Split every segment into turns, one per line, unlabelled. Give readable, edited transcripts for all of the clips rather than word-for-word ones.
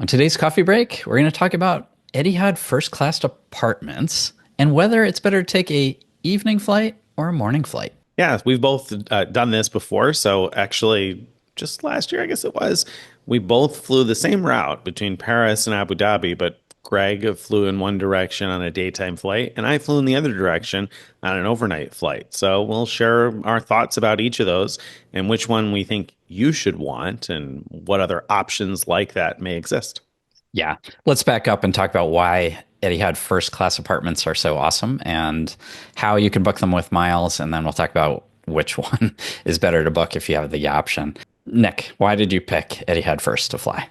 On today's coffee break, we're going to talk about Etihad First Class apartments and whether it's better to take a evening flight or a morning flight.
Yeah, we've both done this before. So actually, just last year, I guess it was, we both flew the same route between Paris and Abu Dhabi, but Greg flew in one direction on a daytime flight, and I flew in the other direction on an overnight flight. So we'll share our thoughts about each of those and which one we think you should want and what other options like that may exist.
Yeah, let's back up and talk about why Etihad First Class apartments are so awesome and how you can book them with miles, and then we'll talk about which one is better to book if you have the option. Nick, why did you pick Etihad First to fly?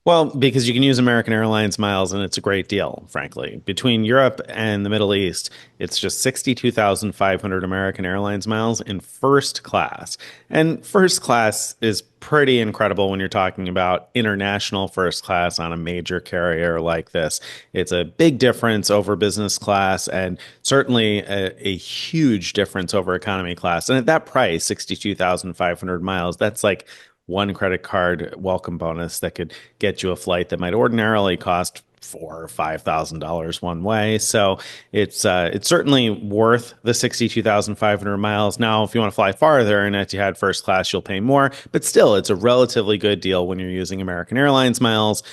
Well, because you can use American Airlines miles and it's a great deal, frankly. Between Europe and the Middle East, it's just 62,500 American Airlines miles in first class. And first class is pretty incredible when you're talking about international first class on a major carrier like this. It's a big difference over business class and certainly a huge difference over economy class. And at that price, 62,500 miles, that's like one credit card welcome bonus that could get you a flight that might ordinarily cost $4,000 or $5,000 one way. So it's certainly worth the 62,500 miles. Now, if you want to fly farther in Etihad First Class, you'll pay more, but still, it's a relatively good deal when you're using American Airlines miles.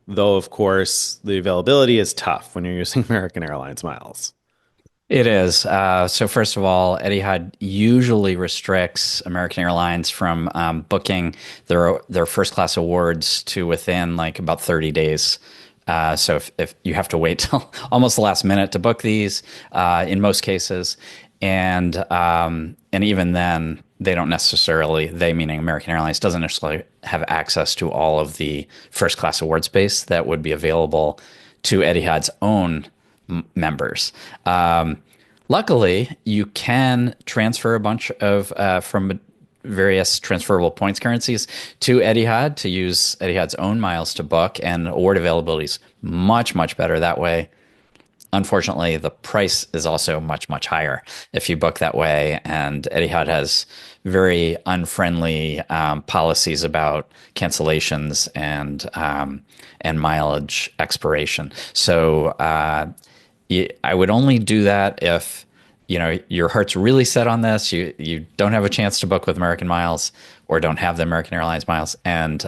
Though, of course, the availability is tough when you're using American Airlines miles.
It is. So first of all, Etihad usually restricts American Airlines from booking their first class awards to within like about 30 days. So if you have to wait till almost the last minute to book these, in most cases, and even then, they don't necessarily, they meaning American Airlines, doesn't necessarily have access to all of the first class award space that would be available to Etihad's own members. Luckily, you can transfer a bunch of from various transferable points currencies to Etihad to use Etihad's own miles to book, and award availability is much, much better that way. Unfortunately, the price is also much, much higher if you book that way, and Etihad has very unfriendly policies about cancellations and mileage expiration. So I would only do that if your heart's really set on this. You don't have a chance to book with American miles or don't have the American Airlines miles, and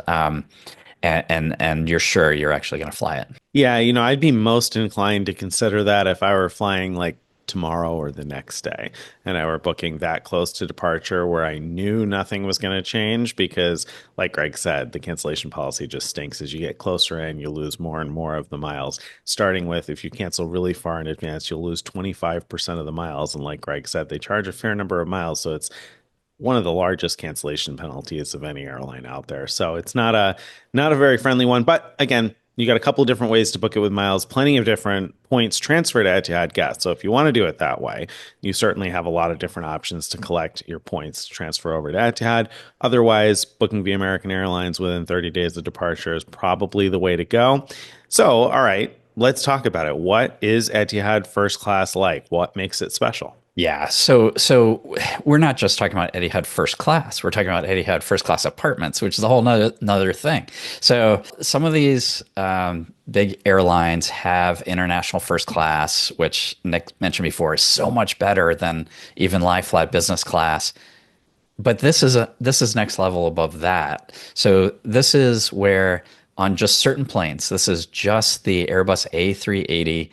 you're sure you're actually going to fly it.
Yeah, I'd be most inclined to consider that if I were flying like tomorrow or the next day and I were booking that close to departure where I knew nothing was going to change because, like Greg said, the cancellation policy just stinks. As you get closer in, you lose more and more of the miles. Starting with, if you cancel really far in advance, you'll lose 25% of the miles. And like Greg said, they charge a fair number of miles. So it's one of the largest cancellation penalties of any airline out there. So it's not a very friendly one. But again, you got a couple of different ways to book it with miles, plenty of different points transfer to Etihad guests. So if you want to do it that way, you certainly have a lot of different options to collect your points to transfer over to Etihad. Otherwise, booking via American Airlines within 30 days of departure is probably the way to go. So, all right, let's talk about it. What is Etihad First Class like? What makes it special?
Yeah, so we're not just talking about Etihad First Class. We're talking about Etihad First Class apartments, which is a whole another thing. So some of these big airlines have international first class, which Nick mentioned before is so much better than even lie flat business class. But this is next level above that. So this is where on just certain planes, this is just the Airbus A380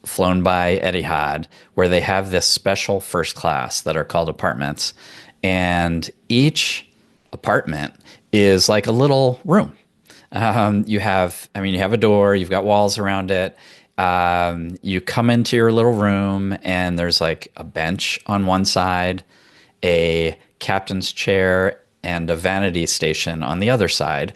flown by Etihad, where they have this special first class that are called apartments. And each apartment is like a little room. You have a door, you've got walls around it. You come into your little room and there's like a bench on one side, a captain's chair, and a vanity station on the other side.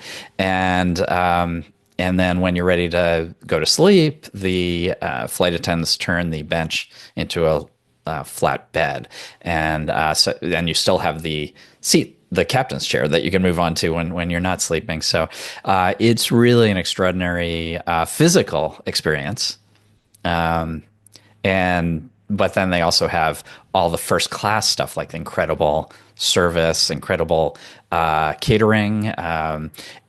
And then when you're ready to go to sleep, the flight attendants turn the bench into a flat bed. And then you still have the seat, the captain's chair that you can move on to when you're not sleeping. So it's really an extraordinary physical experience. But then they also have all the first class stuff, like the incredible service, incredible catering,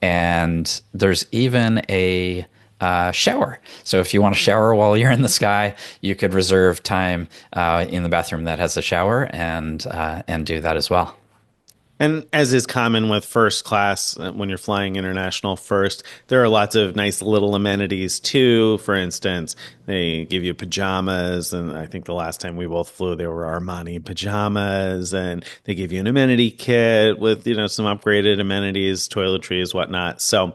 and there's even a shower. So if you want to shower while you're in the sky, you could reserve time in the bathroom that has a shower and do that as well.
And as is common with first class, when you're flying international first, there are lots of nice little amenities too. For instance, they give you pajamas, and I think the last time we both flew, they were Armani pajamas, and they give you an amenity kit with some upgraded amenities, toiletries, whatnot. So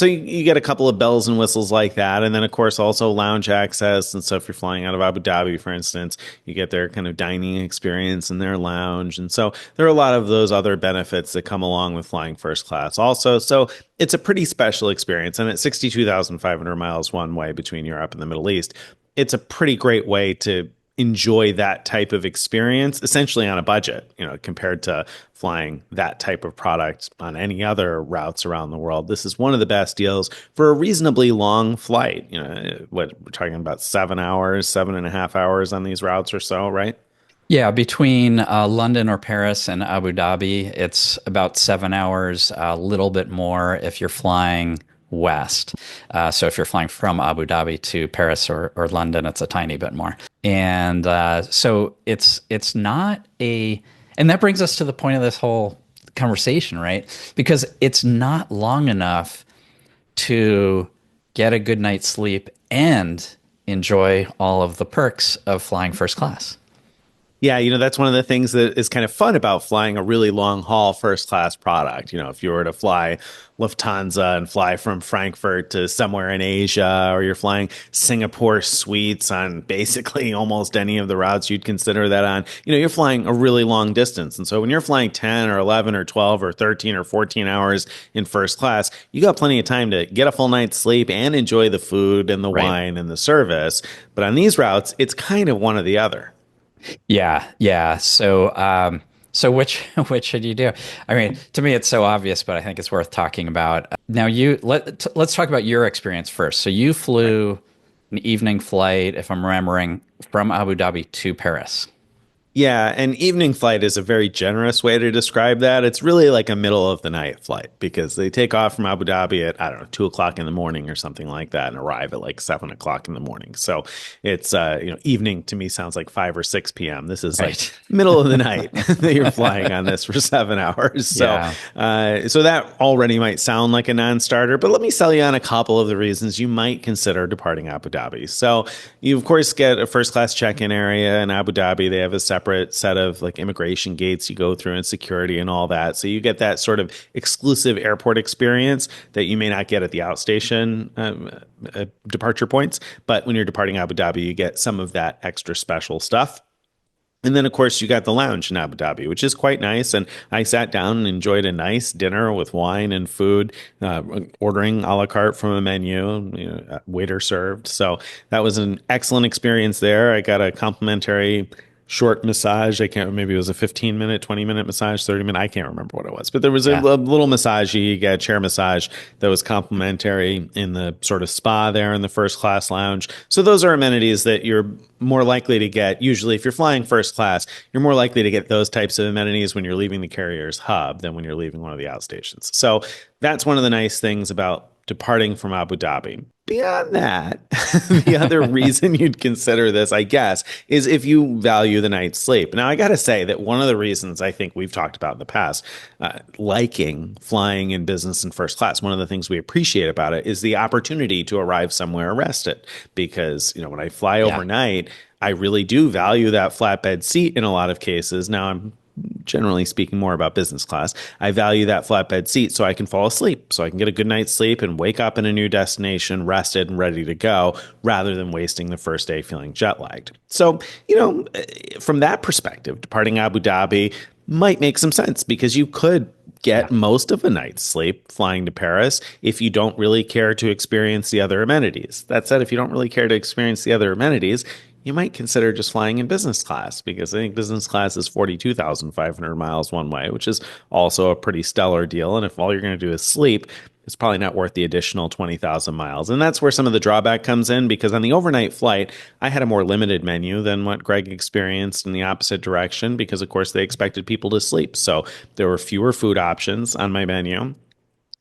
you get a couple of bells and whistles like that, and then of course also lounge access. And so if you're flying out of Abu Dhabi, for instance, you get their kind of dining experience in their lounge, and so there are a lot of those other benefits that come along with flying first class also. So it's a pretty special experience. And at 62,500 miles one way between Europe and the Middle East, it's a pretty great way to enjoy that type of experience, essentially on a budget, compared to flying that type of product on any other routes around the world. This is one of the best deals for a reasonably long flight. What we're talking about, 7 hours, 7.5 hours on these routes or so, right?
Yeah, between London or Paris and Abu Dhabi, it's about 7 hours, a little bit more if you're flying west. So if you're flying from Abu Dhabi to Paris or London, it's a tiny bit more. And so it's not a, and that brings us to the point of this whole conversation, right? Because it's not long enough to get a good night's sleep and enjoy all of the perks of flying first class.
Yeah, that's one of the things that is kind of fun about flying a really long haul first class product. If you were to fly Lufthansa and fly from Frankfurt to somewhere in Asia, or you're flying Singapore suites on basically almost any of the routes you'd consider that on, you're flying a really long distance. And so when you're flying 10 or 11 or 12 or 13 or 14 hours in first class, you got plenty of time to get a full night's sleep and enjoy the food and the
Right.
wine and the service. But on these routes, it's kind of one or the other.
Yeah, yeah. So which which should you do? I mean, to me, it's so obvious, but I think it's worth talking about. Now, let's talk about your experience first. So you flew an evening flight, if I'm remembering, from Abu Dhabi to Paris.
Yeah, an evening flight is a very generous way to describe that. It's really like a middle of the night flight because they take off from Abu Dhabi at, I don't know, 2 o'clock in the morning or something like that and arrive at like 7 o'clock in the morning. So it's, evening to me sounds like 5 or 6 p.m. This is like
Right.
middle of the night that you're flying on this for 7 hours. So, so that already might sound like a non-starter, but let me sell you on a couple of the reasons you might consider departing Abu Dhabi. So you, of course, get a first class check-in area in Abu Dhabi. They have a separate set of like immigration gates you go through and security and all that. So you get that sort of exclusive airport experience that you may not get at the outstation departure points. But when you're departing Abu Dhabi, you get some of that extra special stuff. And then, of course, you got the lounge in Abu Dhabi, which is quite nice. And I sat down and enjoyed a nice dinner with wine and food, ordering a la carte from a menu, waiter served. So that was an excellent experience there. I got a complimentary short massage. I can't, maybe it was a 15-minute, 20-minute massage, 30-minute. I can't remember what it was, but there was a little massage. You get a chair massage that was complimentary in the sort of spa there in the first class lounge. So those are amenities that you're more likely to get. Usually, if you're flying first class, you're more likely to get those types of amenities when you're leaving the carrier's hub than when you're leaving one of the outstations. So that's one of the nice things about departing from Abu Dhabi. Beyond that, the other reason you'd consider this, I guess, is if you value the night's sleep. Now, I got to say that one of the reasons I think we've talked about in the past, liking flying in business and first class, one of the things we appreciate about it is the opportunity to arrive somewhere rested. Because, when I fly overnight, I really do value that flatbed seat in a lot of cases. Now, I'm generally speaking more about business class. I value that flatbed seat so I can fall asleep, so I can get a good night's sleep and wake up in a new destination, rested and ready to go, rather than wasting the first day feeling jet lagged. So, from that perspective, departing Abu Dhabi might make some sense because you could get most of a night's sleep flying to Paris if you don't really care to experience the other amenities. That said, if you don't really care to experience the other amenities, you might consider just flying in business class because I think business class is 42,500 miles one way, which is also a pretty stellar deal. And if all you're going to do is sleep, it's probably not worth the additional 20,000 miles. And that's where some of the drawback comes in because on the overnight flight, I had a more limited menu than what Greg experienced in the opposite direction because, of course, they expected people to sleep. So there were fewer food options on my menu.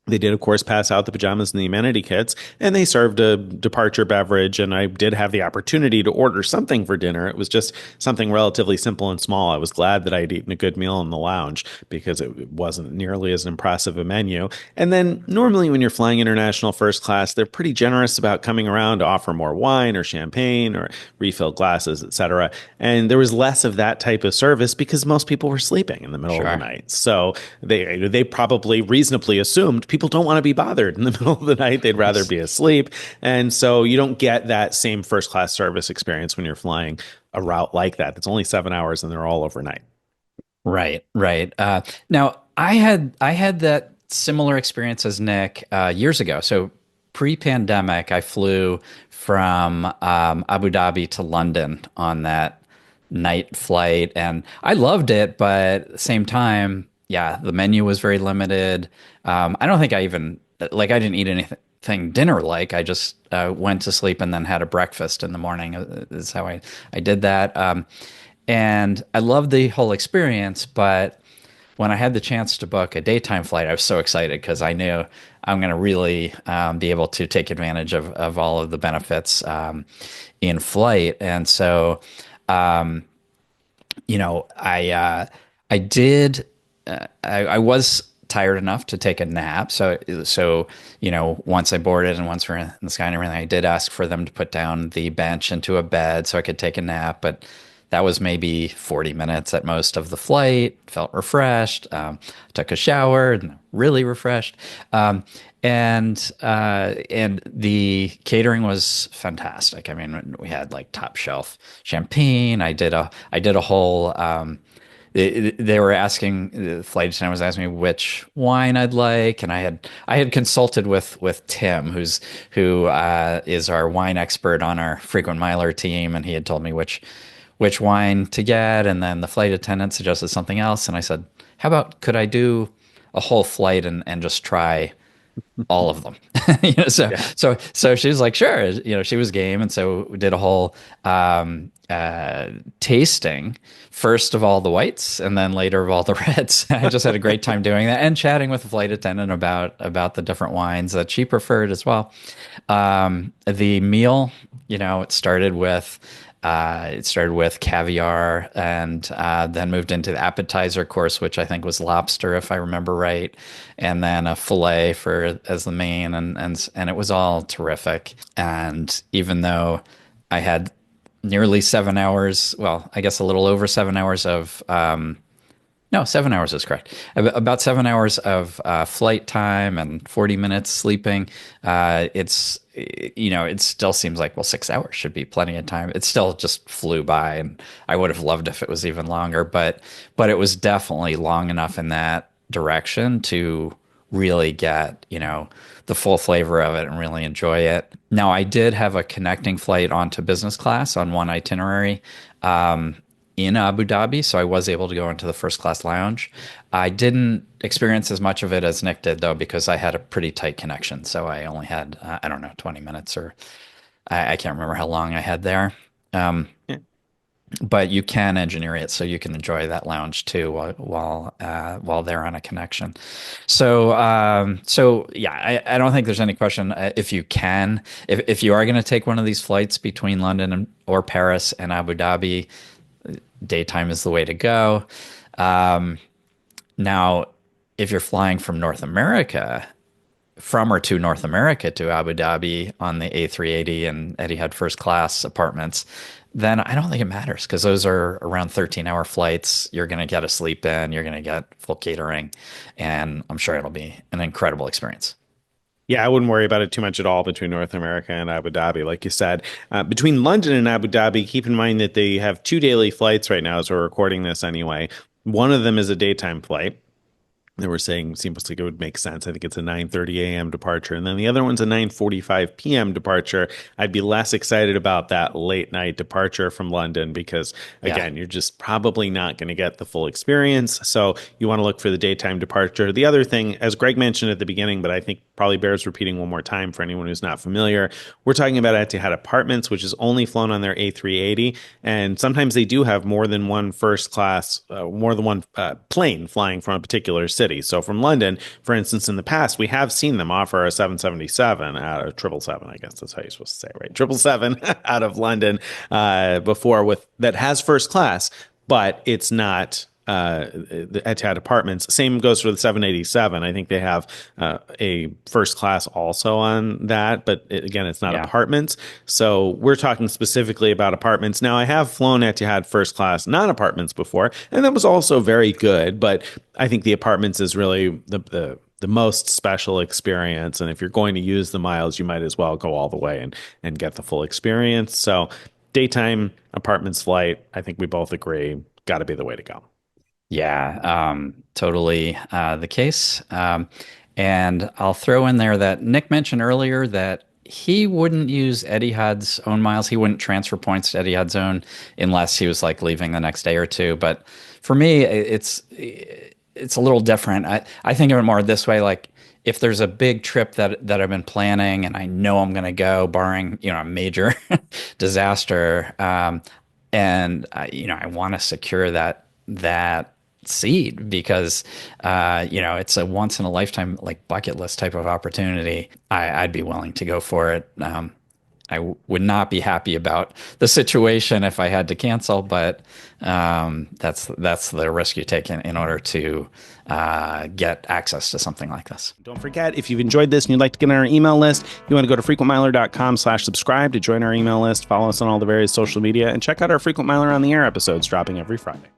They did, of course, pass out the pajamas and the amenity kits, and they served a departure beverage. And I did have the opportunity to order something for dinner. It was just something relatively simple and small. I was glad that I'd eaten a good meal in the lounge because it wasn't nearly as impressive a menu. And then normally when you're flying international first class, they're pretty generous about coming around to offer more wine or champagne or refill glasses, etc. And there was less of that type of service because most people were sleeping in the middle of the
Sure.
night. So they probably reasonably assumed people don't want to be bothered in the middle of the night. They'd rather be asleep. And so you don't get that same first class service experience when you're flying a route like that. It's only 7 hours and they're all overnight.
Right, right. Now, I had that similar experience as Nick years ago. So pre-pandemic, I flew from Abu Dhabi to London on that night flight, and I loved it. But at the same time, yeah, the menu was very limited. I don't think I even like I didn't eat anything dinner like. I just went to sleep and then had a breakfast in the morning. Is how I did that. And I loved the whole experience, but when I had the chance to book a daytime flight, I was so excited because I knew I'm going to really be able to take advantage of all of the benefits in flight. And so, I did. I was tired enough to take a nap. So once I boarded and once we're in the sky and everything, I did ask for them to put down the bench into a bed so I could take a nap. But that was maybe 40 minutes at most of the flight. Felt refreshed. Took a shower and really refreshed. And the catering was fantastic. I mean, we had like top shelf champagne. I did a whole. They were asking the flight attendant was asking me which wine I'd like, and I had consulted with Tim, who is our wine expert on our frequent miler team, and he had told me which wine to get, and then the flight attendant suggested something else, and I said, how about could I do a whole flight and just try all of them. So
Yeah.
she was like, sure. She was game, and so we did a whole tasting. First of all the whites, and then later of all the reds. I just had a great time doing that and chatting with the flight attendant about the different wines that she preferred as well. The meal, it started with caviar and then moved into the appetizer course, which I think was lobster, if I remember right, and then a fillet as the main, and it was all terrific. And even though I had nearly 7 hours, well, I guess a little over 7 hours of no, 7 hours is correct. About 7 hours of flight time and 40 minutes sleeping. It still seems like, well, 6 hours should be plenty of time. It still just flew by, and I would have loved if it was even longer, but it was definitely long enough in that direction to really get, the full flavor of it and really enjoy it. Now, I did have a connecting flight onto business class on one itinerary. In Abu Dhabi, so I was able to go into the first class lounge. I didn't experience as much of it as Nick did, though, because I had a pretty tight connection. So I only had, I don't know, 20 minutes or I can't remember how long I had there. Um,
Yeah.
but you can engineer it so you can enjoy that lounge too while they're on a connection. So yeah, I don't think there's any question if you can, if you are going to take one of these flights between London or Paris and Abu Dhabi, daytime is the way to go. Now, if you're flying from North America, from or to North America to Abu Dhabi on the A380 and Etihad First Class apartments, then I don't think it matters because those are around 13-hour flights. You're going to get a sleep in, you're going to get full catering, and I'm sure it'll be an incredible experience.
Yeah, I wouldn't worry about it too much at all between North America and Abu Dhabi. Like you said, between London and Abu Dhabi, keep in mind that they have two daily flights right now as we're recording this anyway. One of them is a daytime flight. They were saying seems like it would make sense. I think it's a 9:30 a.m. departure. And then the other one's a 9:45 p.m. departure. I'd be less excited about that late night departure from London because, again, you're just probably not going to get the full experience. So you want to look for the daytime departure. The other thing, as Greg mentioned at the beginning, but I think probably bears repeating one more time for anyone who's not familiar, we're talking about Etihad Apartments, which is only flown on their A380. And sometimes they do have more than one first class, more than one plane flying from a particular city. So from London, for instance, in the past, we have seen them offer a 777 out of 777. I guess that's how you're supposed to say it, right? 777 out of London before with that has first class, but it's not the Etihad Apartments. Same goes for the 787. I think they have a first class also on that, but again, it's not apartments. So we're talking specifically about apartments. Now, I have flown Etihad first class non-apartments before, and that was also very good, but I think the apartments is really the most special experience. And if you're going to use the miles, you might as well go all the way and get the full experience. So daytime apartments flight, I think we both agree, got to be the way to go.
Yeah, totally the case. And I'll throw in there that Nick mentioned earlier that he wouldn't use Etihad's own miles. He wouldn't transfer points to Etihad's own unless he was like leaving the next day or two. But for me, it's a little different. I think of it more this way, like if there's a big trip that I've been planning and I know I'm going to go, barring, a major disaster, and I want to secure that seat because it's a once in a lifetime like bucket list type of opportunity. I'd be willing to go for it. I would not be happy about the situation if I had to cancel, but that's the risk you take in order to get access to something like this.
Don't forget, if you've enjoyed this and you'd like to get on our email list, you want to go to frequentmiler.com/subscribe to join our email list, follow us on all the various social media, and check out our Frequent Miler on the Air episodes dropping every Friday.